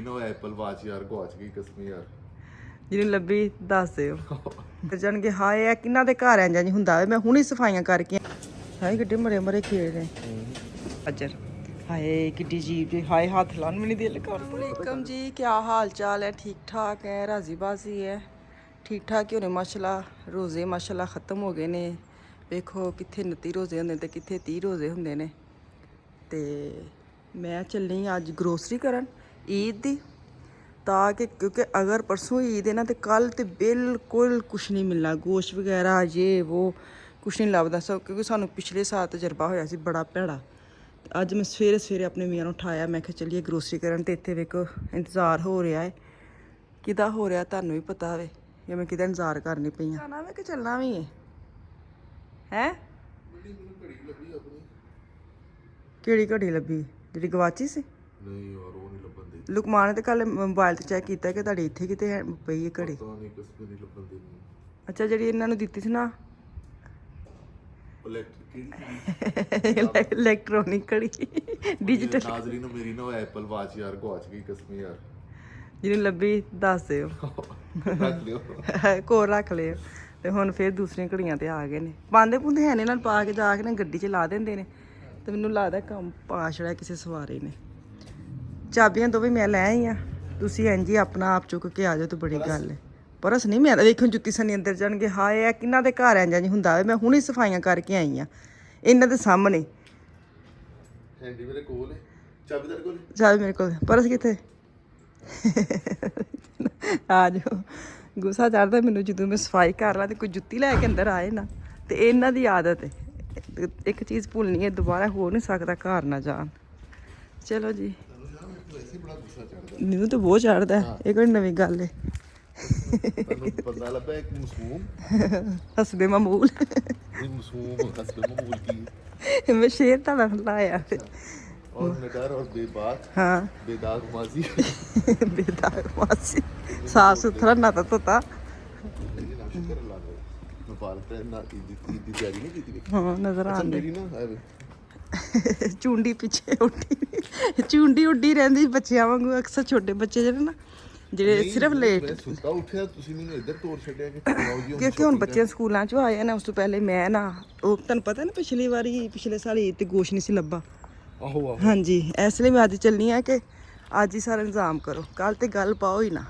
No Apple watch यार गवाच गई कसम यार ਜਿਹਨੂੰ ਲੱਭੀ ਦੱਸ ਦਿਓ ਜਾਣਗੇ ਹਾਏ ਆ ਕਿੰਨਾ ਦੇ ਘਰ ਇੰਜ ਨਹੀਂ ਹੁੰਦਾ ਮੈਂ ਹੁਣੀ ਸਫਾਈਆਂ ਕਰਕੇ ਹਾਏ ਕਿੱਡੇ ਮਰੇ ਮਰੇ ਖੇਡ ਨੇ ਅਜਰ ਹਾਏ ਕਿੱਡੀ ਜੀਬ ਜੀ ਹਾਏ ਹੱਥ ਲਾਉਣ ਮੈਨੂੰ ਦਿਲ ਕਰ ਵਾਲੇਕਮ ਜੀ ਕੀ ਹਾਲ ਚਾਲ ਹੈ ਠੀਕ ਠਾਕ ਹੈ ਰਾਜ਼ੀ ਬਾਜ਼ੀ ਹੈ ਠੀਕ ਠਾਕ ਹੀ ਹੋਣੇ ਮਾਸ਼ਾਅੱਲਾ ਰੋਜ਼ੇ ਮਾਸ਼ਾਅੱਲਾ ਖਤਮ ਹੋ ਗਏ ਨੇ ਵੇਖੋ ਕਿੱਥੇ 29 ਰੋਜ਼ੇ ਹੁੰਦੇ ਤੇ ਕਿੱਥੇ 30 ਰੋਜ਼ੇ ਹੁੰਦੇ ਨੇ ਤੇ ਮੈਂ ਚੱਲੀ ਅੱਜ ਗਰੋਸਰੀ ਕਰਨ ਈਦ ਦੀ ਤਾਂ ਕਿ ਕਿਉਂਕਿ ਅਗਰ ਪਰਸੋਂ ਈਦ ਹੈ ਨਾ ਤੇ ਕੱਲ ਤੇ ਬਿਲਕੁਲ ਕੁਛ ਨਹੀਂ ਮਿਲਣਾ ਗੋਸ਼ਤ ਵਗੈਰਾ ਇਹ ਉਹ ਕੁਛ ਨਹੀਂ ਲੱਭਦਾ ਸੋ ਕਿਉਂਕਿ ਸਾਨੂੰ ਪਿਛਲੇ ਸਾਲ ਤਜਰਬਾ ਹੋਇਆ ਸੀ ਬੜਾ ਭੈੜਾ ਅੱਜ ਮੈਂ ਸਵੇਰੇ ਆਪਣੇ ਮੀਆਂ ਨੂੰ ਉਠਾਇਆ ਮੈਂ ਕਿਹਾ ਚੱਲੀਏ ਗਰੋਸਰੀ ਕਰਨ ਤੇ ਇੱਥੇ ਵੇਖੋ ਇੰਤਜ਼ਾਰ ਹੋ ਰਿਹਾ ਹੈ ਕਿਹਦਾ ਹੋ ਰਿਹਾ ਤੁਹਾਨੂੰ ਵੀ ਪਤਾ ਹੋਵੇ ਜਾਂ ਮੈਂ ਕਿਹਦਾ ਇੰਤਜ਼ਾਰ ਕਰਨੀ ਪਈ ਆ ਨਾ ਮੈਂ ਕਿ ਚੱਲਣਾ ਵੀ ਹੈ ਕਿਹੜੀ ਘੜੀ ਲੱਭੀ ਜਿਹੜੀ ਗਵਾਚੀ ਸੀ नहीं यार वो नहीं लबन दी ਲੁਕਮਾਨ ਨੇ ਤੇ ਕੱਲ ਮੋਬਾਈਲ ਤੇ ਚੈੱਕ ਕੀਤਾ ਕਿ ਤੁਹਾਡੇ ਇੱਥੇ ਕਿਤੇ ਪਈ ਹੈ ਘੜੀ पता नहीं किस में नहीं लबन दी ਅੱਛਾ ਜਿਹੜੀ ਇਹਨਾਂ ਨੂੰ ਦਿੱਤੀ ਸੀ ਨਾ इलेक्ट्रिक ਇਲੈਕਟ੍ਰੋਨਿਕ ਘੜੀ ਡਿਜੀਟਲ नाजरीन मेरी नो एप्पल वॉच यार गवाच गई कसम यार ਜਿਹਨੂੰ ਲੱਭੀ ਦੱਸ ਦਿਓ रख लियो ਕੋਲ ਰੱਖ ਲਿਓ ਤੇ ਹੁਣ ਫੇਰ ਦੂਸਰੀਆਂ ਘੜੀਆਂ ਤੇ ਆ ਗਏ ਨੇ ਪਾਉਂਦੇ ਪੁੰਦੇ ਹੈ ਨੇ ਨਾਲ ਪਾ ਕੇ ਜਾ ਕੇ ਨਾ ਗੱਡੀ 'ਚ ਲਾ ਦਿੰਦੇ ਨੇ ਤੇ ਮੈਨੂੰ ਲੱਗਦਾ ਕੰਮ ਪਾ ਛੜਿਆ ਕਿਸੇ ਸਵਾਰੇ ਨੇ ਚਾਬੀਆਂ ਤੋਂ ਵੀ ਮੈਂ ਲੈ ਆਈ ਆ ਤੁਸੀਂ ਇੰਝ ਹੀ ਆਪਣਾ ਆਪ ਚੁੱਕ ਕੇ ਆ ਜਾਓ ਤਾਂ ਬੜੀ ਗੱਲ ਹੈ ਪਰਸ ਨਹੀਂ ਮੈਂ ਵੇਖੋ ਜੁੱਤੀ ਸਨੀ ਅੰਦਰ ਜਾਣਗੇ ਹਾਏ ਆ ਕਿੰਨਾ ਦੇ ਘਰ ਇੰਝ ਨਹੀਂ ਹੁੰਦਾ ਮੈਂ ਹੁਣੀ ਸਫਾਈਆਂ ਕਰਕੇ ਆਈ ਆ ਇਹਨਾਂ ਦੇ ਸਾਹਮਣੇ हैंडी मेरे कोल है चाबी तेरे कोल ਚਾਬੀ ਮੇਰੇ ਕੋਲ ਪਰਸ ਕਿੱਥੇ ਆ ਜਾਓ ਗੁੱਸਾ ਚੜਦਾ ਮੈਨੂੰ ਜਦੋਂ ਮੈਂ ਸਫਾਈ ਕਰ ਲਾਂ ਤੇ ਕੋਈ ਜੁੱਤੀ ਲੈ ਕੇ ਅੰਦਰ ਆਏ ਨਾ ਤੇ ਇਹਨਾਂ ਦੀ ਆਦਤ ਹੈ ਇੱਕ ਚੀਜ਼ ਭੁੱਲਣੀ ਹੈ ਦੁਬਾਰਾ ਹੋ ਨਹੀਂ ਸਕਦਾ ਘਰ ਨਾ ਜਾਣ ਚਲੋ ਜੀ वैसे बड़ा गुस्सा चढ़दा ਮੈਨੂੰ ਤਾਂ ਬਹੁਤ ਚੜਦਾ ਇਹ ਕੋਈ ਨਵੀਂ ਗੱਲ ਹੈ तन्नू पता लगा एक मासूम ਹੱਸਦੇ ਮਾਮੂਲ एक मासूम हस्बैंड मामूल की ਮੈਂ ਸ਼ੇਰ ਤਾਂ ਲਾਇਆ और निडर और बेबाक ਹਾਂ बेदाग माजी ਬੇਦਾਗ ਮਾਸੀ ਸਾਫ ਸੁਥਰਾ ਨਾ ਤਾਂ ਤੋਤਾ शुक्र अल्लाह का नेपाल पे ना ईद की तैयारी नहीं की थी ਹਾਂ ਨਜ਼ਰ अच्छा ਆਉਂਦੇ मेरी ना है ਚੁੰਡੀ ਪਿੱਛੇ ਉੱਡੀ ਚੁੰਡੀ ਉੱਡੀ ਰਹਿੰਦੀ ਬੱਚਿਆਂ ਵਾਂਗੂ ਅਕਸਰ ਛੋਟੇ ਬੱਚੇ ਜਿਹੜੇ ਨਾ ਜਿਹੜੇ ਸਿਰਫ ਲੇਟ ਮੈਂ ਸੁੱਤਾ ਉੱਠਿਆ ਤੁਸੀਂ ਮੈਨੂੰ ਇੱਧਰ ਤੋੜ ਛੱਡਿਆ ਕਿ ਆਓ ਜੀ ਕਿਉਂਕਿ ਹੁਣ ਬੱਚੇ ਸਕੂਲਾਂ ਚੋਂ ਆਏ ਨੇ ਉਸ ਤੋਂ ਪਹਿਲੇ ਮੈਂ ਨਾ ਉਹ ਤੁਹਾਨੂੰ ਪਤਾ ਨਾ ਪਿਛਲੇ ਸਾਲ ਈਦ ਤੇ ਗੋਸ਼ ਨਹੀਂ ਸੀ ਲੱਭਾ ਆਹੋ ਆਹੋ ਹਾਂਜੀ ਇਸ ਲਈ ਮੈਂ ਅੱਜ ਚੱਲਣੀ ਆ ਕਿ ਅੱਜ ਹੀ ਸਾਰਾ ਇੰਤਜ਼ਾਮ ਕਰੋ ਕੱਲ ਤੇ ਗੱਲ ਪਾਓ ਹੀ ਨਾ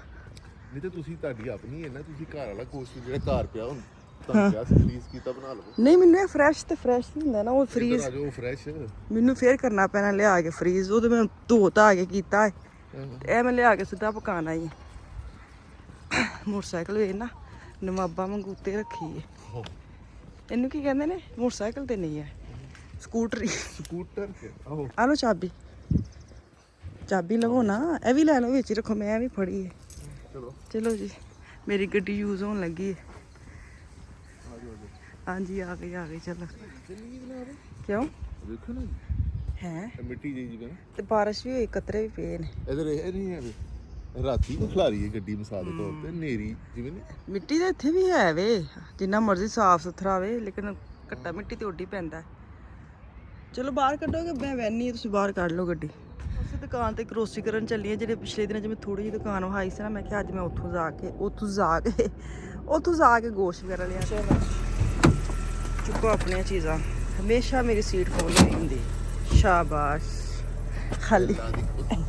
ਨਹੀਂ ਤੇ ਤੁਸੀਂ ਤੁਹਾਡੀ ਆਪਣੀ ਹੈ ਨਾ ਤੁਸੀਂ ਘਰ ਵਾਲਾ ਕੋਸਟ ਜਿਹੜਾ ਘਰ ਪਿਆ ਹੁਣ ਤੁਹਾਨੂੰ ਕਿਹਾ ਸੀ ਫਰੀਜ਼ ਕੀਤਾ ਬਣਾ ਲਵੋ ਨਹੀਂ ਮੈਨੂੰ ਇਹ ਫਰੈਸ਼ ਤੇ ਫਰੈਸ਼ ਹੁੰਦਾ ਨਾ ਉਹ ਫਰੀਜ਼ ਆ ਜਾਓ ਫਰੈਸ਼ ਮੈਨੂੰ ਫੇਰ ਕਰਨਾ ਪੈਣਾ ਲਿਆ ਕੇ ਫਰੀਜ਼ ਉਹ ਤੇ ਮੈਂ ਧੋਤਾ ਆ ਕੇ ਕੀਤਾ ਹੈ ਤੇ ਇਹ ਮੈਂ ਲਿਆ ਕੇ ਸਿੱਧਾ ਪਕਾਣਾ ਹੀ ਹੈ ਮੋਟਰਸਾਈਕਲ ਵੇ ਨਾ ਨਵਾਬਾ ਵਾਂਗੂ ਉੱਤੇ ਰੱਖੀ ਹੈ ਇਹਨੂੰ ਕੀ ਕਹਿੰਦੇ ਨੇ ਮੋਟਰਸਾਈਕਲ ਤੇ ਨਹੀਂ ਹੈ ਸਕੂਟਰੀ ਸਕੂਟਰ ਆਹੋ ਆ ਲਓ ਚਾਬੀ ਲਵੋ ਨਾ ਇਹ ਵੀ ਲੈ ਲਓ ਵਿੱਚ ਹੀ ਰੱਖੋ ਮੈਂ ਵੀ ਫੜੀ ਹੈ ਚਲੋ ਜੀ ਮੇਰੀ ਗੱਡੀ ਯੂਜ਼ ਹੋਣ ਲੱਗੀ ਹੈ ਹਾਂਜੀ ਆ ਗਈ ਚਲੋ ਕਿਉਂ ਵੇਖੋ ਨਾ ਹੈ ਮਿੱਟੀ ਜਿਹੀ ਜਿਵੇਂ ਤੇ ਬਾਰਿਸ਼ ਵੀ ਹੋਈ ਕਤਰੇ ਵੀ ਪਏ ਨੇ ਇਧਰ ਇਹ ਨਹੀਂ ਹੈ ਰਾਤੀ ਨੂੰ ਖਲਾਰੀ ਹੈ ਗੱਡੀ ਮਿਸਾਲ ਦੇ ਤੌਰ ਤੇ ਨੇਰੀ ਜਿਵੇਂ ਨਹੀਂ ਮਿੱਟੀ ਤਾਂ ਇੱਥੇ ਵੀ ਹੈ ਵੇ ਜਿੰਨਾ ਮਰਜ਼ੀ ਸਾਫ ਸੁਥਰਾ ਵੇ ਲੇਕਿਨ ਘੱਟਾ ਮਿੱਟੀ ਤੇ ਉੱਡੀ ਪੈਂਦਾ ਚਲੋ ਬਾਹਰ ਕੱਢੋਗੇ ਮੈਂ ਵੈਨੀ ਤੁਸੀਂ ਬਾਹਰ ਕੱਢ ਲਓ ਗੱਡੀ ਉਸੇ ਦੁਕਾਨ ਤੇ ਗਰੋਸਰੀ ਕਰਨ ਚੱਲੀ ਆ ਜਿਹੜੇ ਪਿਛਲੇ ਦਿਨਾਂ 'ਚ ਮੈਂ ਥੋੜੀ ਜਿਹੀ ਦੁਕਾਨ ਵਹਾਈ ਸੀ ਨਾ ਮੈਂ ਕਿਹਾ ਅੱਜ ਮੈਂ ਉੱਥੋਂ ਜਾ ਕੇ ਗੋਸ਼ਤ ਵਗੈਰਾ ਲਿਆ ਚਲੋ ਚੁੱਕੋ ਆਪਣੀਆਂ ਚੀਜ਼ਾਂ ਹਮੇਸ਼ਾ ਮੇਰੀ ਸੀਟ ਖੋਲ ਰਹੀ ਹੁੰਦੀ ਸ਼ਾਬਾਸ਼ ਖਾਲੀ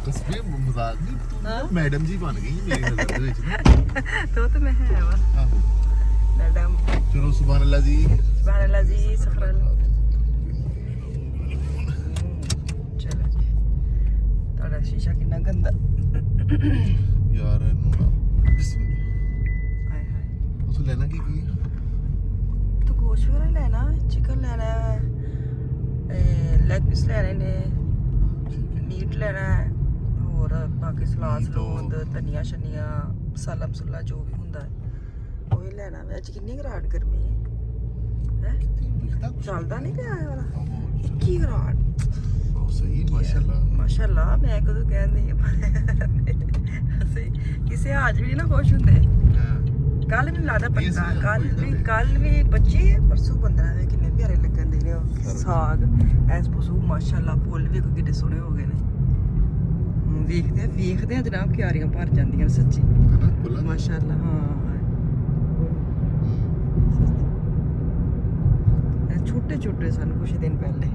ਤਸਵੀਰ ਮਜ਼ਾਕ ਨਹੀਂ ਮੈਡਮ ਜੀ ਬਣ ਗਈ ਮੇਰੀ ਨਜ਼ਰ ਦੇ ਵਿੱਚ ਤੋ ਤਾਂ ਮੈਂ ਹੈ ਵਾ ਆਹੋ ਮੈਡਮ ਚਲੋ ਸੁਭਾਨ ਅੱਲਾਹ ਜੀ ਸੁਭਾਨ ਅੱਲਾਹ ਜੀ ਸਫਰ ਚਲੋ ਜੀ ਤੁਹਾਡਾ ਸ਼ੀਸ਼ਾ ਕਿੰਨਾ ਗੰਦਾ ਯਾਰ ਇਹਨੂੰ ਨਾ ਬਿਸਮਿਲ੍ਲਾ ਹਾਏ ਹਾਏ ਉਸ ਲੈਣਾ ਕੀ ਤੂੰ ਗੋਸ਼ਤ ਵਗੈਰਾ ਲੈਣਾ ਚਿਕਨ ਲੈਣਾ ਲੈਗ ਪੀਸ ਲੈਣੇ ਨੇ ਮੀਟ ਲੈਣਾ ਹੋਰ ਬਾਕੀ ਸਲਾਦ ਸਲੂਦ ਧਨੀਆ ਸ਼ਨੀਆ ਮਸਾਲਾ ਮਸੂਲਾ ਜੋ ਵੀ ਹੁੰਦਾ ਉਹ ਹੀ ਲੈਣਾ ਵੇ ਅੱਜ ਕਿੰਨੀ ਘਰਾਟ ਗਰਮੀ ਹੈ ਚੱਲਦਾ ਨਹੀਂ ਪਿਆ ਇਹ ਵਾਲਾ ਕੀ ਘਰਾਟ ਬਹੁਤ ਸਹੀ ਮਾਸ਼ਾਅੱਲਾ ਮੈਂ ਕਦੋਂ ਕਹਿੰਦੀ ਅਸੀਂ ਕਿਸੇ ਆਜ ਵੀ ਨਾ ਖੁਸ਼ ਹੁੰਦੇ ਕੱਲ ਮੈਨੂੰ ਲੱਗਦਾ 15 ਕੱਲ ਵੀ 25 ਪਰਸੋਂ 15 ਦੇ ਕਿੰਨੇ ਪਿਆਰੇ ਲੱਗਣ ਦੇ ਨੇ ਉਹ ਸਾਗ ਐਸ ਪਸੂ ਮਾਸ਼ਾਅੱਲਾ ਫੁੱਲ ਵੀ ਕਿੱਡੇ ਸੋਹਣੇ ਹੋ ਗਏ ਨੇ ਵੇਖਦੇ ਆ ਜਨਾਬ ਕਿਆਰੀਆਂ ਭਰ ਜਾਂਦੀਆਂ ਸੱਚੀ ਖੁੱਲਾ ਮਾਸ਼ਾਅੱਲਾ ਹਾਂ ਛੋਟੇ ਛੋਟੇ ਸਨ ਕੁਛ ਦਿਨ ਪਹਿਲੇ।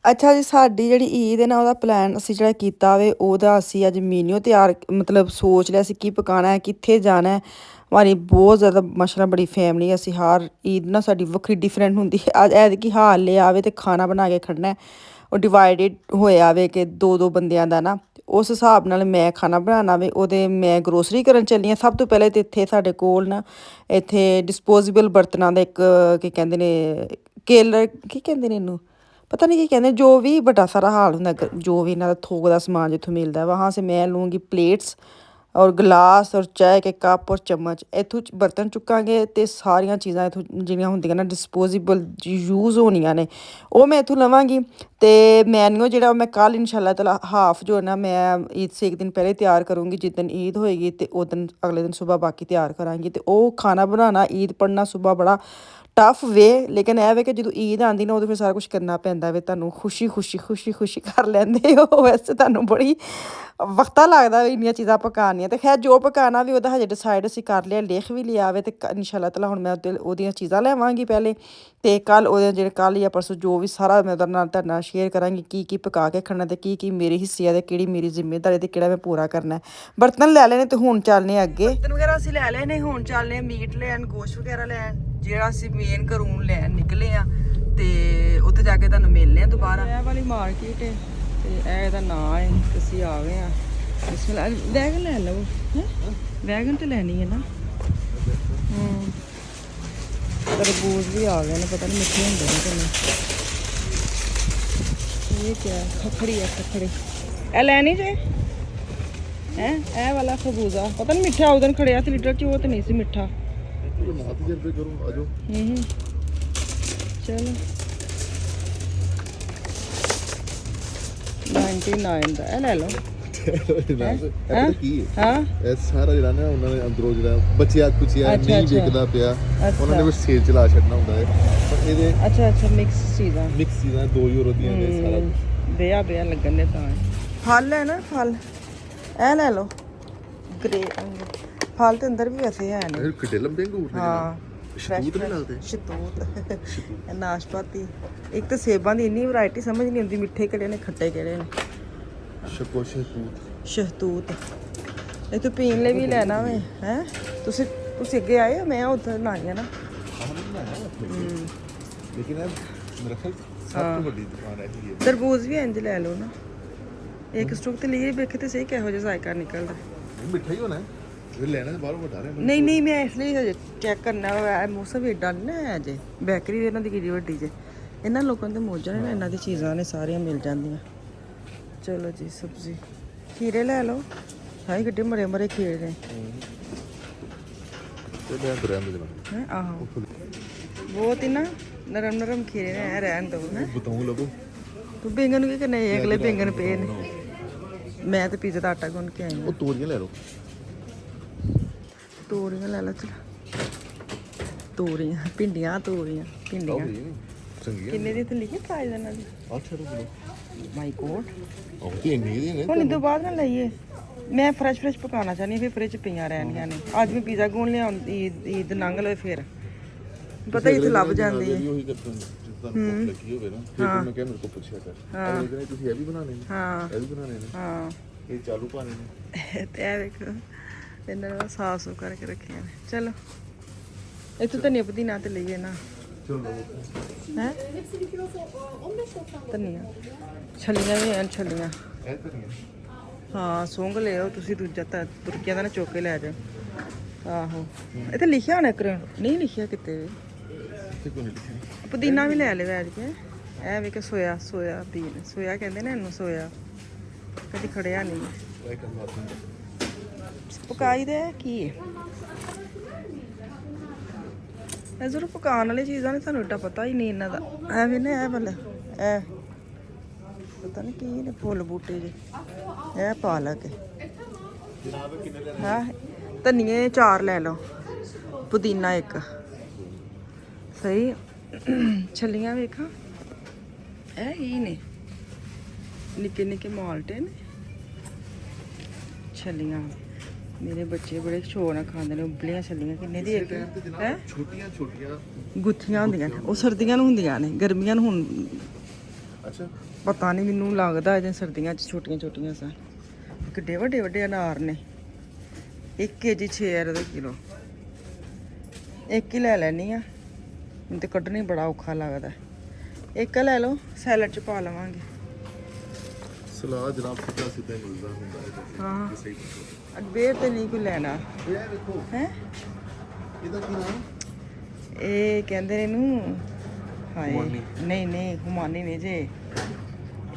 ਅੱਛਾ ਜੀ ਸਾਡੀ ਜਿਹੜੀ ਈਦ ਹੈ ਨਾ ਉਹਦਾ ਪਲਾਨ ਅਸੀਂ ਜਿਹੜਾ ਕੀਤਾ ਵੇ ਉਹਦਾ ਅਸੀਂ ਅੱਜ ਮੀਨੂ ਤਿਆਰ ਮਤਲਬ ਸੋਚ ਲਿਆ ਸੀ ਕੀ ਪਕਾਣਾ ਹੈ ਕਿੱਥੇ ਜਾਣਾ ਹੈ। ਹਮਾਰੀ ਬਹੁਤ ਜ਼ਿਆਦਾ ਮਾਸ਼ਾਅੱਲਾ ਬੜੀ ਫੈਮਿਲੀ ਅਸੀਂ ਹਰ ਈਦ ਨਾ ਸਾਡੀ ਵੱਖਰੀ ਡਿਫਰੈਂਟ ਹੁੰਦੀ ਹੈ। ਅੱਜ ਐਤਕੀ ਹਾਲ ਲੈ ਆਵੇ ਤੇ ਖਾਣਾ ਬਣਾ ਕੇ ਖੜਨਾ ਉਹ ਡਿਵਾਈਡਡ ਹੋਇਆ ਵੇ ਕਿ 2-2 ਬੰਦਿਆਂ ਦਾ ਨਾ ਉਸ ਹਿਸਾਬ ਨਾਲ ਮੈਂ ਖਾਣਾ ਬਣਾਉਣਾ ਵੇ ਉਹਦੇ ਮੈਂ ਗਰੋਸਰੀ ਕਰਨ ਚੱਲੀ ਹਾਂ। ਸਭ ਤੋਂ ਪਹਿਲੇ ਤਾਂ ਇੱਥੇ ਸਾਡੇ ਕੋਲ ਨਾ ਇੱਥੇ ਡਿਸਪੋਜ਼ੇਬਲ ਬਰਤਨਾਂ ਦਾ ਇੱਕ ਕੀ ਕਹਿੰਦੇ ਨੇ ਕੇਲਰ ਕੀ ਕਹਿੰਦੇ ਨੇ ਇਹਨੂੰ पता नहीं क्या कहते हैं जो भी बड़ा सारा हाल होंगे जो भी इन्हों का थोक का समान जितों मिलता है वहाँ से मैं लूँगी प्लेट्स और गिलास और चाय के कप और चम्मच इतों बर्तन चुकांगे तो सारिया चीज़ां इतों जिहड़ियां होंदियां ना डिस्पोजेबल यूज़ होनियां ने वो मैं इतों लवांगी। तो मैन्यू जो मैं कल इंशाअल्लाह ताला हाफ जो है ना मैं ईद से एक दिन पहले तैयार करूँगी जिस दिन ईद होएगी तो उस दिन अगले दिन सुबह बाकी तैयार करांगी। तो वो खाना बनाना ईद पढ़ना सुबह बड़ा टफ वे लेकिन यह वे कि जो ईद आती ना उदों फिर सारा कुछ करना पैंदा वे तुहानूं खुशी खुशी खुशी खुशी कर लैंदे हो वैसे तुहानूं बड़ी वक्ता लगदा इन्नियां चीज़ां पकानियां। तो खैर जो पकाना भी ओहदा हजे डिसाइड असीं कर लिया लिख भी लिया वे ते इंशाअल्लाह ताला हुण मैं ओहदियां चीज़ां लैवांगी पहले ते कल ओहदे जेह्ड़े कल या परसों जो भी सारा मैं ओहदे नाल तुहाडे नाल शेयर करांगी की पका के खड़ना ते की मेरी हिस्से ते केह्ड़ी मेरी जिम्मेदारी ते केह्ड़ा मैं पूरा करना है। बर्तन लै लैने ते हुण चलने अग्गे बर्तन वगैरह असीं लै लैने हुण चलने मीट लैन गोश्त वगैरह लैन ਜਿਹੜਾ ਅਸੀਂ ਮੇਨ ਘਰੋਂ ਲੈਣ ਨਿਕਲੇ ਆ ਤੇ ਉੱਥੇ ਜਾ ਕੇ ਤੁਹਾਨੂੰ ਮਿਲਨੇ ਆ ਦੁਬਾਰਾ। ਇਹ ਵਾਲੀ ਮਾਰਕੀਟ ਹੈ ਤੇ ਇਹ ਇਹਦਾ ਨਾਂ ਹੈ ਤੇ ਅਸੀਂ ਆ ਗਏ ਆ ਬਿਸਮਿਲ੍ਲਾ ਵੈਗਨ ਲੈ ਲਓ ਹੈ ਵੈਗਨ ਤੇ ਲੈਣੀ ਹੈ ਨਾ ਤਰਬੂਜ ਵੀ ਆ ਗਏ ਨੇ ਪਤਾ ਨਹੀਂ ਮਿੱਠੇ ਹੁੰਦੇ ਨੇ ਕਿ ਨਹੀਂ। ਇਹ ਕੀ ਹੈ ਖਖੜੀ ਹੈ ਖਖੜੀ ਇਹ ਲੈਣੀ ਜੇ ਹੈ ਇਹ ਵਾਲਾ ਖਰਬੂਜ਼ਾ ਪਤਾ ਨਹੀਂ ਮਿੱਠਾ ਉਦੋਂ ਖੜਿਆ ਸੀ ਲੀਟਰ ਚ ਉਹ ਤੇ ਨਹੀਂ ਸੀ ਮਿੱਠਾ। चलो 99 ਦਾ ਇਹ ਲੈ ਲਓ ਇਹ ਸਾਰਾ ਜਿਹੜਾ ਨਾ ਉਹਨਾਂ ਨੇ ਅੰਦਰੋਂ ਜਿਹੜਾ ਬਚਿਆ ਕੁਚਿਆ ਨਹੀਂ ਵਿਕਦਾ ਪਿਆ ਉਹਨਾਂ ਨੇ ਵੀ ਸੇਲ ਚਲਾ ਛੱਡਣਾ ਹੁੰਦਾ ਹੈ ਪਰ ਇਹਦੇ ਅੱਛਾ ਮਿਕਸ ਚੀਜ਼ਾਂ 2 ਯੂਰੋ ਦੀਆਂ ਨੇ ਸਾਰਾ ਬਿਆ ਲੱਗਣ ਨੇ ਤਾਂ ਫਲ ਹੈ ਨਾ ਫਲ ਇਹ ਲੈ ਲਓ ਗ੍ਰੇ फल तो अंदर भी वैसे है नहीं कितने लंबे अंगूर ने शतूत नहीं लगते शतूत नाशपाती एक तो सेबां दी इन्नी वैरायटी समझ नहीं आती मिठे किहड़े ने खट्टे किहड़े ने शहतूत ये तो पीने लिए भी लेना वे हैं तुसी अगे आए हो मैं उधर ना आई ना लेकिन मेरा ख्याल सब तो बड़ी दुकान है ये तरबूज भी इंज ले लो ना एक स्टॉक ते लिए देखे तो सही किहो जिहा जायका निकलदा मिठा ही होना है नहीं मैं इसलिए हजे चेक करना मौसम भी एडा नहीं है अजे बेकरी भी इन्हों की किड्डी वड्डी जे इन्होंने लोगों के मौजा ने इन्हों की चीज़ां ने सारियां मिल जांदियां। चलो जी सब्जी खीरे ले लो हाई किड्डे मरे मरे खीरे ने आहो बहुत ही ना नरम नरम खीरे ने रहन दो है तू बैंगन की करना अगले बैंगन पे ने मैं तो पिज़्ज़ा का आटा गुन के आई हूँ। तोरियां ले लो ਤੋਰੀਆਂ ਲੈ ਲਾ ਚਲ ਤੋਰੀਆਂ ਭਿੰਡੀਆਂ ਕਿੰਨੇ ਦੀ ਤੇ ਲਿਖੀ ਪ੍ਰਾਈਸ ਇਹਨਾਂ ਦੀ 8 ਰੁਪਏ ਮਾਈ ਗੋਡ ਉਹ ਤੇ ਇੰਨੀ ਦੀ ਨੇ ਹੁਣ ਇਹ ਤੋਂ ਬਾਅਦ ਨਾ ਲਈਏ ਮੈਂ ਫਰੈਸ਼ ਪਕਾਉਣਾ ਚਾਹਨੀ ਫਿਰ ਫ੍ਰਿਜ ਪਈਆਂ ਰਹਿਣੀਆਂ ਨੇ ਅੱਜ ਮੈਂ ਪੀਜ਼ਾ ਗੋਣ ਲਿਆ ਈਦ ਨੰਗ ਲਵੇ ਫਿਰ ਪਤਾ ਇੱਥੇ ਲੱਭ ਜਾਂਦੀ ਹੈ ਲੱਗੀ ਹੋਵੇ ਨਾ ਫਿਰ ਮੈਂ ਕਿਹਾ ਮੇਰੇ ਕੋਲ ਪੁੱਛਿਆ ਕਰ ਅਗਲੇ ਦਿਨ ਤੁਸੀਂ ਇਹ ਵੀ ਬਣਾਣੇ ਨੇ ਇਹ ਵੀ ਬਣਾਣੇ ਨੇ ਇਹ ਚਾਲੂ ਪਾਣੇ ਨੇ ਤੇ ਇਹ ਵੇਖੋ ਇਹਨਾਂ ਨੂੰ ਸਾਫ ਸੁਥਰਾ ਕਰਕੇ ਰੱਖਿਆ ਨੇ। ਚਲੋ ਇੱਥੋਂ ਧਨੀਆ ਪੁਦੀਨਾ ਤੇ ਲਈਏ ਨਾ ਹੈ ਧਨੀਆ ਛੱਲੀਆਂ ਵੀ ਹਨ ਛੱਲੀਆਂ ਹਾਂ ਸੌਂਗ ਲਿਓ ਤੁਸੀਂ ਦੂਜਾ ਤਾਂ ਤੁਰਕੀਆਂ ਦਾ ਨਾ ਚੁੱਕ ਕੇ ਲੈ ਜਾਓ ਆਹੋ ਇਹ ਤਾਂ ਲਿਖਿਆ ਹੋਣਾ ਕਰ ਨਹੀਂ ਲਿਖਿਆ ਕਿਤੇ ਵੀ ਪੁਦੀਨਾ ਵੀ ਲੈ ਲਿਓ ਐਡ ਕੇ ਇਹ ਵੇ ਕਿ ਸੋਇਆ ਬੀਨ ਸੋਇਆ ਕਹਿੰਦੇ ਨੇ ਇਹਨੂੰ ਸੋਇਆ ਕਦੀ ਖੜਿਆ ਨਹੀਂ ਪਕਾਈ ਦੇ ਕੀ ਹੈ ਇਹ ਜ਼ਰੂਰ ਪਕਾਉਣ ਵਾਲੀ ਚੀਜ਼ਾਂ ਨੇ ਸਾਨੂੰ ਏਡਾ ਪਤਾ ਹੀ ਨਹੀਂ ਇਹਨਾਂ ਦਾ ਐਵੇਂ ਨੇ ਇਹ ਵਾਲਾ ਇਹ ਪਤਾ ਨਹੀਂ ਕੀ ਨੇ ਫੁੱਲ ਬੂਟੇ ਜੇ ਇਹ ਪਾਲਕ ਹਾਂ ਧਨੀਏ 4 ਲੈ ਲਓ ਪੁਦੀਨਾ 1 ਸਹੀ ਛੱਲੀਆਂ ਵੇਖਾਂ ਇਹ ਹੀ ਨੇ ਨਿੱਕੇ ਨਿੱਕੇ ਮਾਲਟੇ ਨੇ ਛੱਲੀਆਂ। ਮੇਰੇ ਬੱਚੇ ਬੜੇ ਸ਼ੌਕ ਨਾਲ ਖਾਂਦੇ ਨੇ ਉਬਲੀਆਂ ਛੱਲੀਆਂ। ਕਿੰਨੇ ਦੀ ਇੱਕ ਹੈ? ਛੋਟੀਆਂ ਛੋਟੀਆਂ ਗੁੱਥੀਆਂ ਹੁੰਦੀਆਂ ਉਹ ਸਰਦੀਆਂ ਨੂੰ ਹੁੰਦੀਆਂ ਨੇ, ਗਰਮੀਆਂ ਨੂੰ ਹੁਣ ਅੱਛਾ ਪਤਾ ਨਹੀਂ, ਮੈਨੂੰ ਲੱਗਦਾ ਜੇ ਸਰਦੀਆਂ 'ਚ ਛੋਟੀਆਂ ਛੋਟੀਆਂ ਸਨ। ਕਿੱਡੇ ਵੱਡੇ ਵੱਡੇ ਅਨਾਰ ਨੇ। 1 kg 6 ਰੁਪਏ ਕਿਲੋ। ਇੱਕ ਹੀ ਲੈ ਲੈਣੀ ਆ, ਮੈਨੂੰ ਤੇ ਕੱਢਣੀ ਬੜਾ ਔਖਾ ਲੱਗਦਾ। ਇੱਕ ਲੈ ਲਓ, ਸੈਲਡ 'ਚ ਪਾ ਲਵਾਂਗੇ। ਸਲਾਦ ਜਨਾਬ ਸਿੱਧਾ ਸਿੱਧਾ ਹੀ ਮਿਲਦਾ ਹੁੰਦਾ ਹੈ ਹਾਂ ਕਿਸੇ ਵੀ ਅਡਬੇਰ ਤੇ ਨਹੀਂ ਕੋਈ ਲੈਣਾ ਇਹ ਦੇਖੋ ਹੈ। ਇਹਦਾ ਕੀ ਨਾਮ? ਇਹ ਕਹਿੰਦੇ ਨੇ ਇਹਨੂੰ ਹਾਏ ਹੁਮਾਨੀ। ਨਹੀਂ ਹੁਮਾਨੀ ਨਹੀਂ ਜੇ,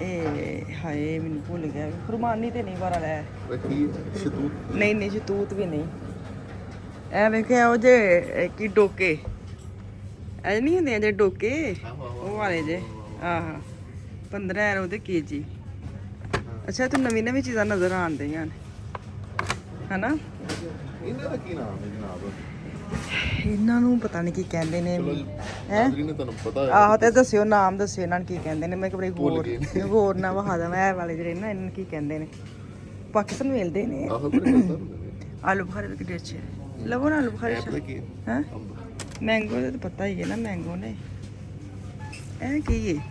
ਇਹ ਹਾਏ ਮੈਨੂੰ ਭੁੱਲ ਗਿਆ। ਹੁਮਾਨੀ ਤੇ ਨਹੀਂ ਵਾਰਾ ਲੈ। ਇਹ ਕੀ ਸ਼ਤੂਤ? ਨਹੀਂ ਸ਼ਤੂਤ ਵੀ ਨਹੀਂ। ਐ ਵੇਖਿਆ ਉਹ ਜੇ ਕੀ ਡੋਕੇ, ਐ ਨਹੀਂ ਹੁੰਦੇ ਜੇ ਡੋਕੇ, ਉਹ ਵਾਲੇ ਜੇ। ਆਹ 15 ਉਹਦੇ kg। ਅੱਛਾ ਤੂੰ ਨਵੀਂ ਨਵੀਂ ਚੀਜ਼ਾਂ ਨਜ਼ਰ ਆਉਣ ਡਈਆਂ ਨੇ ਹਨਾ। ਇਹਨਾਂ ਦਾ ਕੀ ਨਾਮ ਹੈ ਜਨਾਬ? ਇਹਨਾਂ ਨੂੰ ਪਤਾ ਨਹੀਂ ਕੀ ਕਹਿੰਦੇ ਨੇ ਚਲੋ ਜੀ, ਹੈ। ਨਾਜ਼ਰੀਨ ਨੇ ਤੁਹਾਨੂੰ ਪਤਾ ਹੈ। ਆਹੋ ਤੇ ਦੱਸਿਓ, ਨਾਮ ਦੱਸਿਓ ਇਹਨਾਂ ਨੂੰ ਕੀ ਕਹਿੰਦੇ ਨੇ। ਮੈਂ ਇੱਕ ਵਾਰੀ ਭੁੱਲ ਗਏ ਨੇ। ਹੋਰ ਨਾ ਵਹਾ ਦਵਾਂ ਇਹ ਵਾਲੇ ਜਿਹੜੇ ਨਾ, ਇਹਨਾਂ ਨੂੰ ਕੀ ਕਹਿੰਦੇ ਨੇ। ਪਾਕਿਸਤਾਨ ਮਿਲਦੇ ਨੇ ਆਹੋ ਬੜੇ ਪਤਾ ਹੁੰਦੇ ਆਲੂ ਬੁਖਾਰੇ ਵੀ ਕਿੱਡੇ ਅੱਛੇ ਲਵੋ ਨਾ। ਆਲੂ ਬੁਖਾਰੇ ਨੇ ਪਤਾ ਕੀ ਹੈ? ਹੈ ਅੰਬ। ਮੈਂਗੋ ਦਾ ਤਾਂ ਪਤਾ ਹੀ ਹੈ ਨਾ, ਮੈਂਗੋ ਨੇ। ਇਹ ਕੀ ਹੈ?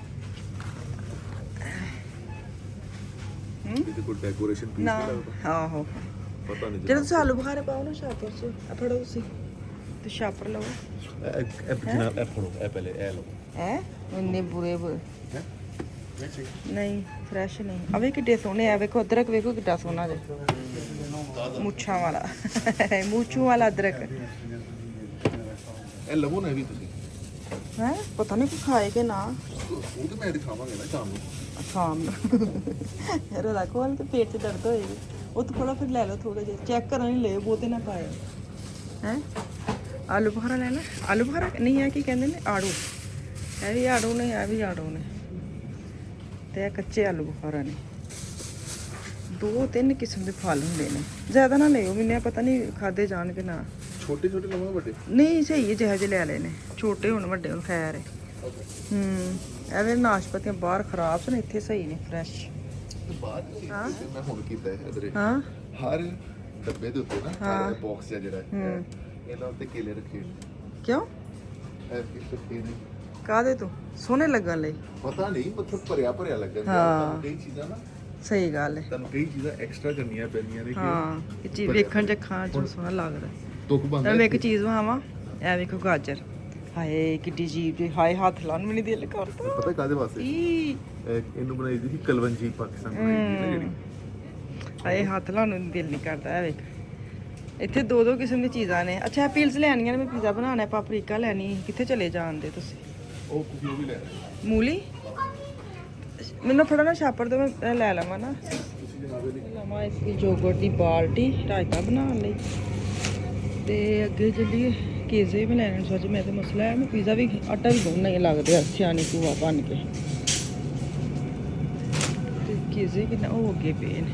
ਇਹਦੇ ਕੋਲ ਡੈਕੋਰੇਸ਼ਨ ਪੀਸ ਨਾ ਨਹੀਂ ਲੱਗਦਾ, ਆਹੋ ਪਤਾ ਨਹੀਂ ਜਦੋਂ ਤੁਸੀਂ ਆਲੂ ਬੁਖਾਰੇ ਪਾਓ ਨਾ ਸ਼ਾਪਰ 'ਚ, ਆ ਫੜੋ ਤੁਸੀਂ ਤੇ ਸ਼ਾਪਰ ਲਵੋ। ਜਨਾਬ ਇਹ ਫੜੋ, ਇਹ ਪਹਿਲੇ ਇਹ ਲਓ ਹੈ ਇੰਨੇ ਬੁਰੇ ਹੈ ਵੈਸੇ ਨਹੀਂ, ਫਰੈਸ਼ ਨਹੀਂ। ਆਵੇ ਕਿੱਡੇ ਸੋਹਣੇ ਆ, ਵੇਖੋ ਅਦਰਕ ਵੇਖੋ ਕਿੱਡਾ ਸੋਹਣਾ ਜੇ, ਮੁੱਛਾਂ ਵਾਲਾ ਮੂੰਛੂ ਵਾਲਾ ਅਦਰਕ ਇਹ ਲਵੋ ਨਾ ਇਹ ਵੀ ਤੁਸੀਂ। ਹੈ। ਪਤਾ ਨਹੀਂ ਕੋਈ ਖਾਏ ਕਿ ਨਾ। ਉਹ ਤਾਂ ਮੈਂ ਦਿਖਾਵਾਂਗਾ ਨਾ ਸ਼ਾਮ ਨੂੰ। ਸ਼ਾਮ ਨੂੰ ਯਾਰ ਉਹਦਾ ਕੋਲ ਤੇ ਪੇਟ 'ਚ ਦਰਦ ਹੋਏਗੀ। ਉਹ ਤੋਂ ਥੋੜਾ ਫਿਰ ਲੈ ਲਓ, ਥੋੜਾ ਜਿਹਾ ਚੈੱਕ ਕਰਨ ਲਈ ਲੈ, ਬਹੁਤੇ ਨਾ ਪਾਏ ਹੈ। ਆਲੂ ਬੁਖਾਰਾ ਲੈ ਲੈ। ਆਲੂ ਬੁਖਾਰਾ ਨਹੀਂ ਹੈ, ਕੀ ਕਹਿੰਦੇ ਨੇ, ਆੜੂ। ਇਹ ਵੀ ਆੜੂ ਨੇ, ਇਹ ਵੀ ਆੜੂ ਨੇ, ਤੇ ਇਹ ਕੱਚੇ ਆਲੂ ਬੁਖਾਰਾ ਨੇ। 2-3 ਕਿਸਮ ਦੇ ਫਲ ਹੁੰਦੇ ਨੇ, ਜ਼ਿਆਦਾ ਨਾ ਲਿਓ, ਮੈਨੂੰ ਪਤਾ ਨਹੀਂ ਖਾਦੇ ਜਾਣ ਕਿ ਨਾ। ਛੋਟੇ ਛੋਟੇ ਲਵਾਂ ਵੱਡੇ? ਨਹੀਂ ਸਹੀ ਹੈ, ਜਿਹੋ ਜਿਹੇ ਲੈ ਲਏ ਨੇ, ਛੋਟੇ ਹੋਣ ਵੱਡੇ ਹੋਣ ਖੈਰ ਹੈ। ਐਵੇਂ ਨਾਸ਼ਪਤੀਆਂ ਬਾਹਰ ਖਰਾਬ ਸਨ, ਇੱਥੇ ਸਹੀ ਨੇ, ਫਰੈਸ਼। ਬਾਅਦ ਮੈਂ ਹੁਣ ਕੀਤਾ ਹੈ ਇਧਰੇ ਹਾਂ ਹਰ ਡੱਬੇ ਦੇ ਉੱਤੇ ਨਾ ਹਰ ਬਾਕਸ ਜਿਹੜਾ ਹੈ ਇਹਨਾਂ ਉੱਤੇ ਕੇਲੇ ਰੱਖੇ ਨੇ। ਕਿਉਂ? ਇਹ ਕਿਤੇ ਨੇ ਕਾਹਦੇ ਤੋਂ? ਸੋਹਣੇ ਲੱਗਣ ਲਈ? ਪਤਾ ਨਹੀਂ, ਮਤਲਬ ਭਰਿਆ ਭਰਿਆ ਲੱਗਣ ਦਾ। ਹਾਂ। ਤੁਹਾਨੂੰ ਕਈ ਚੀਜ਼ਾਂ ਨਾ, ਸਹੀ ਗੱਲ ਹੈ। ਤੁਹਾਨੂੰ ਕਈ ਚੀਜ਼ਾਂ ਐਕਸਟਰਾ ਕਰਨੀਆਂ ਪੈਂਦੀਆਂ ਨੇ ਹਾਂ ਇਹ ਚੀਜ਼ ਵੇਖਣ ਚ ਖਾਣ ਚ ਸੋਹਣਾ ਲੱਗਦਾ। ਤੁਕ ਬੰਦਾ। ਮੈਂ ਇੱਕ ਚੀਜ਼ ਵਹਾਵਾਂ, ਇਹ ਵੇਖੋ ਗਾਜਰ, ਹਾਏ ਕਿੱਡੀ ਜੀਬ ਜੀ, ਹਾਏ ਹੱਥ ਲਾਉਣ ਮੈਨੂੰ ਦਿਲ ਕਰਦਾ। ਪਤਾ ਕਾਦੇ ਵਾਸਤੇ ਈ ਇਹਨੂੰ ਬਣਾਈ ਦੀ ਸੀ? ਕਲਵੰਜੀ ਪਾਕਿਸਤਾਨ ਬਣਾਈ ਦੀ ਨਾ ਜਿਹੜੀ। ਹਾਏ ਹੱਥ ਲਾਉਣ ਨੂੰ ਦਿਲ ਨਹੀਂ ਕਰਦਾ। ਇਹ ਵੇਖ ਇੱਥੇ 2-2 ਕਿਸਮ ਦੀ ਚੀਜ਼ਾਂ ਨੇ। ਅੱਛਾ ਪੀਲਸ ਲੈਣੀਆਂ ਨੇ, ਮੈਂ ਪੀਜ਼ਾ ਬਣਾਉਣਾ, ਪਾਪਰੀਕਾ ਲੈਣੀ। ਕਿੱਥੇ ਚਲੇ ਜਾਂਦੇ ਤੁਸੀਂ? ਉਹ ਤੁਸੀਂ ਉਹ ਵੀ ਲੈ ਰਹੇ ਮੂਲੀ ਮੈਨੂੰ ਫੜੋ ਛਾਪਰ ਤੋਂ, ਮੈਂ ਲੈ ਲਵਾਂ ਨਾ। ਤੁਸੀਂ ਜਨਾਬ ਇਹਦੀ ਲਵਾਂ ਇਸ ਦੀ ਯੋਗਰਟ ਦੀ ਬਾਲਟੀ ਰਾਇਤਾ ਬਣਾਉਣ ਲਈ। ਤੇ ਅੱਗੇ ਚੱਲੀਏ। ਕੇਜ਼ੇ ਵੀ ਲੈਣੇ ਸੱਚ, ਮੈਂ ਤੇ ਮਸਲਾ ਹੈ, ਮੈਂ ਪੀਜ਼ਾ ਵੀ ਆਟਾ ਵੀ ਗੁੰਨਣਾ ਹੀ ਲੱਗਦਾ ਆ, ਸਿਆਣੀ ਭੂਆ ਬਣ ਕੇ। ਤੇ ਕੇਜ਼ੇ ਕਿੰਨਾ ਉਹ ਅੱਗੇ ਪਏ ਨੇ।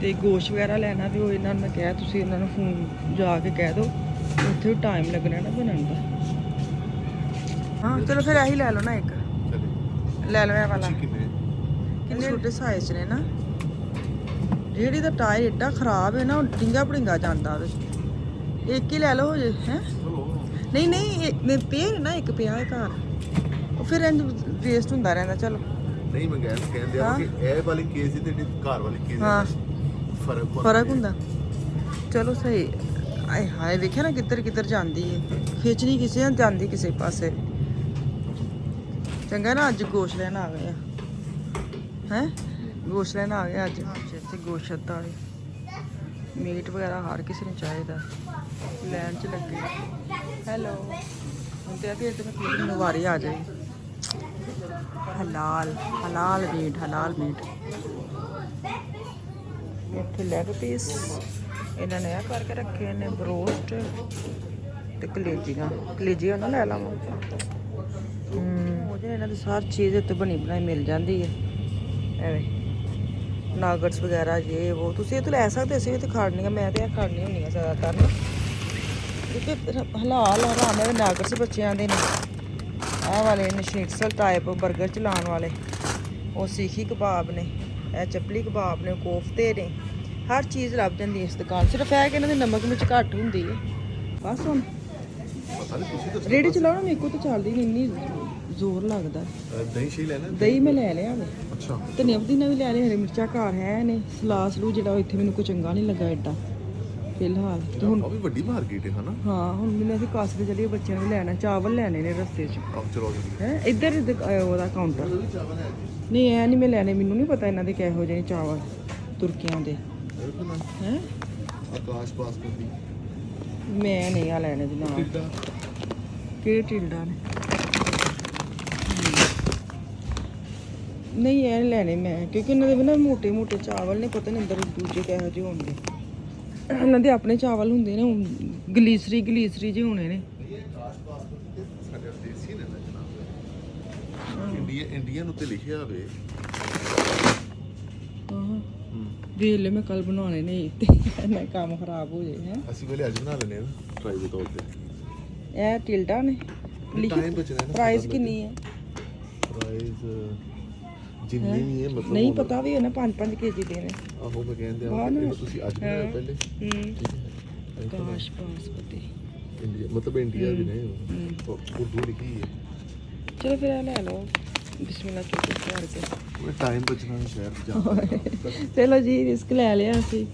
ਤੇ ਗੋਸ਼ਤ ਵਗੈਰਾ ਲੈਣਾ ਵੀ ਉਹ ਇਹਨਾਂ ਨੂੰ ਮੈਂ ਕਿਹਾ, ਤੁਸੀਂ ਇਹਨਾਂ ਨੂੰ ਫੋਨ ਜਾ ਕੇ ਕਹਿ ਦਿਓ, ਉੱਥੇ ਵੀ ਟਾਈਮ ਲੱਗਣਾ ਨਾ ਬਣਨ ਦਾ। ਹਾਂ ਚਲੋ ਫਿਰ ਇਹੀ ਲੈ ਲਓ ਨਾ, ਇੱਕ ਚਲੇ ਲੈ ਲਓ ਇਹ ਵਾਲਾ। ਕਿੰਨੇ ਛੋਟੇ ਸਾਈਜ਼ ਨੇ ਨਾ। ਜਿਹੜੀ ਦਾ ਟਾਇਰ ਏਡਾ ਖਰਾਬ ਹੈ ਨਾ, ਉਹ ਡਿੰਗਾ ਭੜਿੰਗਾ ਜਾਂਦਾ ਉਹਦੇ 'ਚ। ਇੱਕ ਹੀ ਲੈ ਲਓ ਹੋ ਜੇ ਹੈ। ਨਹੀਂ ਪਿਆ ਨਾ, ਇੱਕ ਪਿਆ ਹੈ ਘਰ, ਉਹ ਫਿਰ ਇੰਜ ਵੇਸਟ ਹੁੰਦਾ ਰਹਿੰਦਾ। ਚਲੋ ਨਹੀਂ ਮੈਂ ਕਹਿੰਦੇ ਆ ਕਿ ਇਹ ਵਾਲੀ ਕੇਸ ਤੇ ਘਰ ਵਾਲੀ ਕੇਸ ਹਾਂ ਫਰਕ ਹੁੰਦਾ। ਚਲੋ ਸਹੀ। ਆਏ ਹਾਏ ਵੇਖਿਆ ਨਾ ਕਿੱਧਰ ਜਾਂਦੀ ਹੈ, ਖਿੱਚਣੀ ਕਿਸੇ ਨਾਲ ਜਾਂਦੀ ਕਿਸੇ ਪਾਸੇ। ਚੰਗਾ ਨਾ ਅੱਜ ਗੋਸ਼ਤ ਲੈਣ ਆ ਗਏ ਆ ਹੈ। ਗੋਸ਼ਤ ਲੈਣ ਆ ਗਏ ਅੱਜ। ਇੱਥੇ ਗੋਸ਼ਤ ਵਾਲੇ ਮੀਟ ਵਗੈਰਾ ਹਰ ਕਿਸੇ ਨੂੰ ਚਾਹੀਦਾ, ਲੈਣ 'ਚ ਲੱਗੇ। ਹੈਲੋ ਹੁਣ ਤੇ ਫਿਰ ਤੇ ਮੈਨੂੰ ਵਾਰੀ ਆ ਜਾਏਗੀ। ਹਲਾਲ ਮੀਟ ਇੱਥੇ ਲੈਗ ਪੀਸ ਇਹਨਾਂ ਨੇ ਆ ਕਰਕੇ ਰੱਖੇ ਨੇ, ਬਰੋਸਟ ਤੇ ਕਲੇਜੀਆਂ ਨਾ ਲੈ ਲਵਾਂ। ਇਹਨਾਂ ਦੀ ਸਾਰੀ ਚੀਜ਼ ਇੱਥੇ ਬਣੀ ਬਣਾਈ ਮਿਲ ਜਾਂਦੀ ਹੈ। ਐਵੇਂ ਨਾਗਟਸ ਵਗੈਰਾ ਜੇ ਉਹ ਤੁਸੀਂ ਇਹ ਤੋਂ ਲੈ ਸਕਦੇ। ਅਸੀਂ ਵੀ ਤੇ ਖਾਣੀਆਂ, ਮੈਂ ਤੇ ਇਹ ਖਾਣੀ ਹੁੰਦੀ ਆ ਜ਼ਿਆਦਾਤਰ ਨਾ, ਕਿਉਂਕਿ ਹਲਾਲ ਹਰਾਮ ਦੇ ਨਾਗਟਸ ਬੱਚਿਆਂ ਦੇ ਨੇ। ਆਹ ਵਾਲੇ ਨੇ ਸ਼ਨੀਟਸਲ ਟਾਈਪ ਬਰਗਰ ਚਲਾਉਣ ਵਾਲੇ, ਉਹ ਸੀਖੀ ਕਬਾਬ ਨੇ, ਇਹ ਚੱਪਲੀ ਕਬਾਬ ਨੇ, ਕੋਫਤੇ ਨੇ, ਹਰ ਚੀਜ਼ ਲੱਭ ਜਾਂਦੀ ਇਸ ਦੁਕਾਨ। ਸਿਰਫ ਇਹ ਕਿ ਇਹਨਾਂ ਦੀ ਨਮਕ ਮਿਰਚ ਘੱਟ ਹੁੰਦੀ ਹੈ ਬਸ। ਹੁਣ ਪਤਾ ਨਹੀਂ ਤੁਸੀਂ ਦੱਸੋ। ਰੇੜੀ ਚਲਾਉਣਾ ਮੇਰੇ ਕੋਲ ਤਾਂ ਚੱਲਦੀ ਨਹੀਂ, ਇੰਨੀ ਜ਼ੋਰ ਲੱਗਦਾ। ਦਹੀਂ ਸ਼ੀ ਲੈਣਾ? ਦਹੀਂ ਮੈਂ ਲੈ ਲਿਆ ਵੇ। ਅੱਛਾ। ਧਨੀਆ ਪੁਦੀਨਾ ਵੀ ਲੈ ਲਿਆ, ਹਰੀ ਮਿਰਚਾਂ ਘਰ ਹੈ ਨੇ, ਸਲਾਦ ਸਲੂ ਜਿਹੜਾ ਉਹ ਇੱਥੇ ਮੈਨੂੰ ਕੋਈ ਚੰਗਾ ਨਹੀਂ ਲੱਗਾ ਐਡਾ ਫਿਲਹਾਲ। ਤੇ ਹੁਣ ਉਹ ਵੀ ਵੱਡੀ ਮਾਰਕੀਟ ਹੈ ਹਨਾ? ਹਾਂ, ਹੁਣ ਮੈਨੂੰ ਅਸੀਂ ਕਾਸੇ ਤੇ ਚੱਲੀਏ, ਬੱਚਿਆਂ ਨੂੰ ਲੈਣਾ, ਚਾਵਲ ਲੈਣੇ ਨੇ ਰਸਤੇ 'ਚ। ਆਓ ਚਲੋ ਜੀ। ਹੈ ਇੱਧਰ ਉਹਦਾ ਕਾਊਂਟਰ ਨਹੀਂ, ਐ ਨਹੀਂ ਮੈਂ ਲੈਣੇ, ਮੈਨੂੰ ਨਹੀਂ ਪਤਾ ਇਹਨਾਂ ਦੇ ਕਿਹੋ ਜਿਹੇ ਚਾਵਲ ਤੁਰਕੀਆਂ ਦੇ ਹੈ। ਆਕਾਸ਼ ਬਾਸਮਤੀ ਮੈਂ ਨਹੀਂ ਆ ਲੈਣੇ ਜਨਾਬ। ਕਿਹੜੇ ਟਿੰਡਾ ਨੇ? ਨਹੀਂ ਇਹ ਲੈਣੇ ਮੈਂ, ਕਿਉਂਕਿ ਇਹਨਾਂ ਦੇ ਵੀ ਨਾ ਮੋਟੇ ਮੋਟੇ ਚਾਵਲ ਨੇ, ਪਤਾ ਨਹੀਂ ਅੰਦਰ ਦੂਜੇ ਕਿਹੋ ਜਿਹੇ ਹੋਣਗੇ। ਇਹਨਾਂ ਦੇ ਆਪਣੇ ਚਾਵਲ ਹੁੰਦੇ ਨੇ, ਗਲੀਸਰੀ ਜਿਹੇ ਹੋਣੇ ਨੇ। ਸਾਡੇ ਦੇਸੀ ਨੇ ਨਾ ਜਨਾਬ। ਇੰਡੀਅਨ ਉੱਤੇ ਲਿਖਿਆ ਹੋਵੇ। ਹਾਂ ਵੇਖ ਲੈ, ਮੈਂ ਕੱਲ ਬਣਾਉਣੇ ਨੇ ਤੇ ਨਾ ਕੰਮ ਖਰਾਬ ਹੋ ਜਾਏ ਹੈ। ਅਸੀਂ ਵੇਲੇ ਅੱਜ ਬਣਾ ਲੈਣੇ ਆ ਟਰਾਈ ਦੇ ਤੌਰ ਤੇ। ਇਹ ਟਿਲਡਾ ਨੇ ਟਾਈਮ ਬਚਣਾ ਨਾ। ਪ੍ਰਾਈਸ ਕਿੰਨੀ ਹੈ? ਪ੍ਰਾਈਸ ਜਿੰਨੀ ਵੀ ਹੈ ਮਤਲਬ ਨਹੀਂ ਪਤਾ ਵੀ ਹੈ ਨਾ, 5-5 ਕੇਜੀ ਦੇ ਨੇ। ਆਹੋ ਮੈਂ ਕਹਿੰਦੇ ਆ ਇਹਨੂੰ ਤੁਸੀਂ ਅੱਜ ਬਣਾਇਆ ਪਹਿਲੇ। ਕਾਸ਼ ਬਾਸਮਤੀ ਇੰਡੀਆ ਮਤਲਬ ਇੰਡੀਆ ਵੀ ਨਹੀਂ, ਉਰਦੂ ਲਿਖੀ ਹੈ। ਚਲੋ ਫਿਰ ਇਹ ਲੈ ਲਓ, ਬਿਸਮਿਲ੍ਲਾ ਚੁੱਕ ਕੇ ਕਰਕੇ। ਟਾਈਮ ਬਚਣਾ ਹੈ ਸ਼ਹਿਰ ਜਾ। ਚਲੋ ਜੀ, ਰਿਸਕ ਲੈ ਲਿਆ ਅਸੀਂ।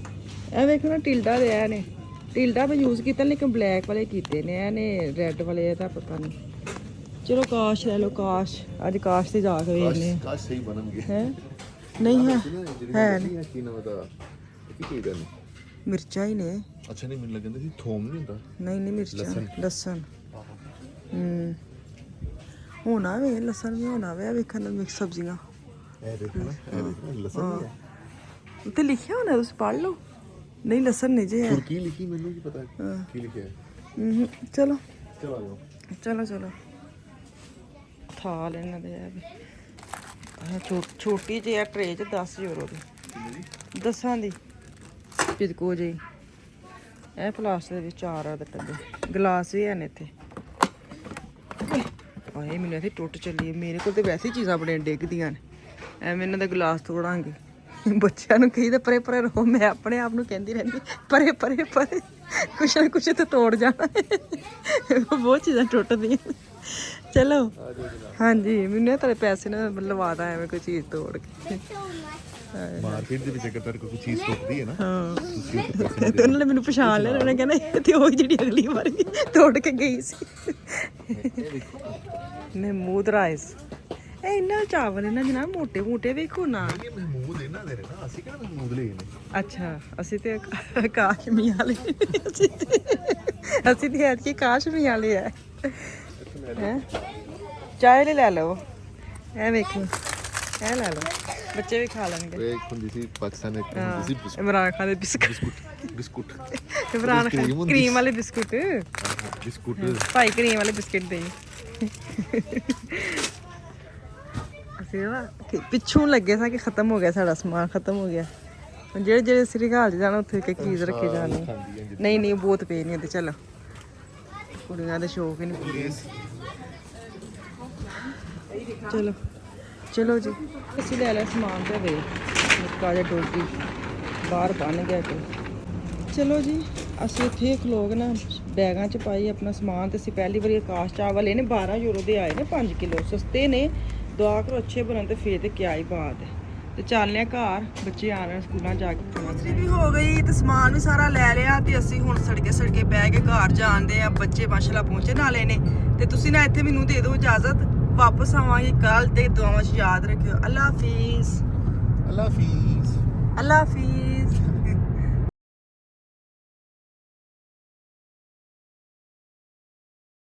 ਇਹ ਵੇਖੋ ਨਾ ਟਿਲਡਾ ਦੇ ਆ ਨੇ, ਟਿਲਡਾ ਮੈਂ ਯੂਜ਼ ਕੀਤਾ ਲੇਕਿਨ ਬਲੈਕ ਵਾਲੇ ਕੀਤੇ ਨੇ, ਇਹ ਨੇ ਰੈੱਡ ਵਾਲੇ ਦਾ ਪਤਾ ਨਹੀਂ। ਚਲੋ ਕਾਸ਼ ਲੈ ਲਓ, ਕਾਸ਼ ਅੱਜ ਕਾਸ਼ ਤੇ ਜਾ ਕੇ ਵੇਖਨੇ ਕਾਸ਼ ਸਹੀ ਬਣਨਗੇ ਹੈ। ਨਹੀਂ ਹੈ ਹੈ ਨਹੀਂ ਕੀ ਨਾਮ ਦਾ ਕੀ ਚਾਹੀਦਾ ਨਹੀਂ ਮਿਰਚਾਂ ਹੀ ਨੇ। ਅੱਛਾ ਨਹੀਂ ਮੈਨੂੰ ਲੱਗਦਾ ਸੀ ਥੋਮ ਨਹੀਂ ਹੁੰਦਾ। ਨਹੀਂ ਮਿਰਚਾਂ, ਲਸਣ। ਹੋਣਾ ਵੇ, ਲਸਣ ਵੀ ਹੋਣਾ ਵੇ। ਵੇਖਣ ਨੂੰ ਮਿਕਸ ਸਬਜ਼ੀਆਂ ਇਹ ਦੇਖਣਾ, ਇਹ ਦੇਖਣਾ ਲਸਣ ਨਹੀਂ ਹੈ ਉੱਤੇ ਲਿਖਿਆ ਹੋਣਾ, ਤੁਸੀਂ ਪੜ੍ਹ ਲਓ। ਨਹੀਂ ਲਸਣ ਨਹੀਂ ਜੇ ਹੈ। ਕੀ ਲਿਖੀ ਮੈਨੂੰ ਕੀ ਪਤਾ ਕੀ ਲਿਖਿਆ ਹੈ। ਚਲੋ ਚਲੋ ਆ ਜਾਓ। ਚਲੋ ਥਾਲ ਇਹਨਾਂ ਦੇ ਆ ਵੀ। ਛੋਟੀ ਜਿਹੀ ਆ ਟਰੇ 'ਚ 10 ਯੂਰੋ ਦੀ, 10 ਦੀ ਪਿਦਕੋ ਜੀ। ਇਹ ਪਲਾਸਟਿਕ ਦੇ ਵਿੱਚ 4 ਦੇ ਡੱਬੇ, ਗਲਾਸ ਵੀ ਹਨ ਇੱਥੇ। ਆਏ ਮੈਨੂੰ ਇੱਥੇ ਟੁੱਟ ਚੱਲੀ। ਮੇਰੇ ਕੋਲ ਤੇ ਵੈਸੇ ਹੀ ਚੀਜ਼ਾਂ ਬੜੀਆਂ ਡਿੱਗਦੀਆਂ ਨੇ, ਐਵੇਂ ਇਹਨਾਂ ਦਾ ਗਲਾਸ ਤੋੜਾਂਗੇ। ਬੱਚਿਆਂ ਨੂੰ ਕਹੀ ਤਾਂ ਪਰੇ ਰਹੋ, ਮੈਂ ਆਪਣੇ ਆਪ ਨੂੰ ਕਹਿੰਦੀ ਰਹਿੰਦੀ ਪਰੇ ਕੁਛ ਨਾ ਕੁਛ ਤਾਂ ਤੋੜ ਜਾਣਾ। ਬਹੁਤ ਚੀਜ਼ਾਂ ਟੁੱਟਦੀਆਂ। ਚਲੋ ਹਾਂਜੀ, ਮੈਨੂੰ ਤੁਹਾਡੇ ਪੈਸੇ ਨਾ ਲਵਾ ਦਾ ਐਵੇਂ ਕੋਈ ਚੀਜ਼ ਤੋੜ ਕੇ। ਮਾਰਕੀਟ ਦੇ ਵਿੱਚ ਅਗਰ ਕੋਈ ਚੀਜ਼ ਟੁੱਟਦੀ ਹੈ ਨਾ, ਹਾਂ, ਤੇ ਉਹਨਾਂ ਨੇ ਮੈਨੂੰ ਪਛਾਣ ਲਿਆ। ਉਹਨੇ ਕਹਿੰਦਾ ਤੇ ਉਹ ਜਿਹੜੀ ਅਗਲੀ ਵਾਰੀ ਤੋੜ ਕੇ ਗਈ ਸੀ। ਮਹਿਮੂਦ ਰਾਈਸ। ਇਹ ਇਹਨਾਂ ਚਾਵਲ ਇਹਨਾਂ ਜਨਾਬ ਮੋਟੇ ਵੇਖੋ ਨਾ। ਮਹਿਮੂਦ ਇਹਨਾਂ ਦੇ ਨੇ ਨਾ, ਅਸੀਂ ਕਿਹੜਾ ਮਹਿਮੂਦ ਲਏ ਨੇ। ਅੱਛਾ, ਅਸੀਂ ਤੇ ਕਾਸ਼ਮੀ ਵਾਲੇ। ਅਸੀਂ ਤੇ ਐਤਕੀ ਕਾਸ਼ਮੀ ਵਾਲੇ ਆ। ਚਾਹ ਲੈ ਲਓ, ਇਹ ਵੇਖੋ, ਇਹ ਲੈ ਲਓ, ਬੱਚੇ ਵੀ ਖਾ ਲੈਣਗੇ। ਇੱਕ ਹੁੰਦੀ ਸੀ ਪਾਕਿਸਤਾਨ ਵਿੱਚ ਹੁੰਦੀ ਸੀ ਇਮਰਾਨ ਖਾਨ ਦੇ ਬਿਸਕੁਟ। ਇਮਰਾਨ ਖਾਨ ਕਰੀਮ ਵਾਲੇ ਬਿਸਕੁਟ ਭਾਈ, ਕਰੀਮ ਵਾਲੇ ਬਿਸਕੁਟ ਦੇ। ਅਸੀਂ ਨਾ ਪਿੱਛੋਂ ਲੱਗੇ ਸਾਂ ਕਿ ਖਤਮ ਹੋ ਗਿਆ, ਸਾਡਾ ਸਮਾਨ ਖਤਮ ਹੋ ਗਿਆ। ਜਿਹੜੇ ਸ੍ਰੀਗਾਲ ਜਾਣਾ ਉੱਥੇ ਇੱਕ ਚੀਜ਼ ਰੱਖੀ ਜਾਣੀ। ਨਹੀਂ ਬਹੁਤ ਪਏ ਨਹੀਂ ਤੇ। ਚਲੋ ਕੁੜੀਆਂ ਦੇ ਸ਼ੌਕ ਹੀ ਨਹੀਂ ਪੂਰੇ। ਚਲੋ ਜੀ, ਅਸੀਂ ਲੈ ਲਿਆ ਸਮਾਨ ਤੇ ਵੇ ਨਿੱਕਾ ਜਿਹਾ ਡੋਗੀ ਬਾਹਰ ਬੰਨ ਗਿਆ ਕਿ। ਚਲੋ ਜੀ, ਅਸੀਂ ਇੱਥੇ ਖਲੋ ਕੇ ਨਾ ਬੈਗਾਂ 'ਚ ਪਾਈ ਆਪਣਾ ਸਮਾਨ। ਤੇ ਅਸੀਂ ਪਹਿਲੀ ਵਾਰੀ ਆਕਾਸ਼ ਚਾਵਲ ਇਹਨੇ 12 ਯੂਰੋ ਦੇ ਆਏ ਨੇ, 5 ਕਿਲੋ ਸਸਤੇ ਨੇ। ਦੁਆ ਕਰੋ ਅੱਛੇ ਬਣਨ ਤੇ ਫੇਰ ਤੇ ਕਿਆ ਹੀ ਬਾਤ ਹੈ। ਤੇ ਚੱਲਨੇ ਘਰ, ਬੱਚੇ ਆ ਰਹੇ ਸਕੂਲਾਂ ਜਾ ਕੇ। ਗਰੋਸਰੀ ਵੀ ਹੋ ਗਈ ਤੇ ਸਮਾਨ ਵੀ ਸਾਰਾ ਲੈ ਲਿਆ ਤੇ ਅਸੀਂ ਹੁਣ ਸੜਕੇ ਬਹਿ ਕੇ ਘਰ ਜਾਂਦੇ ਆ। ਬੱਚੇ ਮਾਸ਼ਾਅੱਲਾ ਪਹੁੰਚੇ ਨਾਲੇ ਨੇ। ਤੇ ਤੁਸੀਂ ਨਾ ਇੱਥੇ ਮੈਨੂੰ ਦੇ ਦਿਓ ਇਜਾਜ਼ਤ, ਵਾਪਸ ਆਵਾਂਗੇ ਕੱਲ। ਤੇ ਦੁਆਵਾਂ 'ਚ ਯਾਦ ਰੱਖਿਓ। ਅੱਲਾ ਹਾਫਿਜ਼।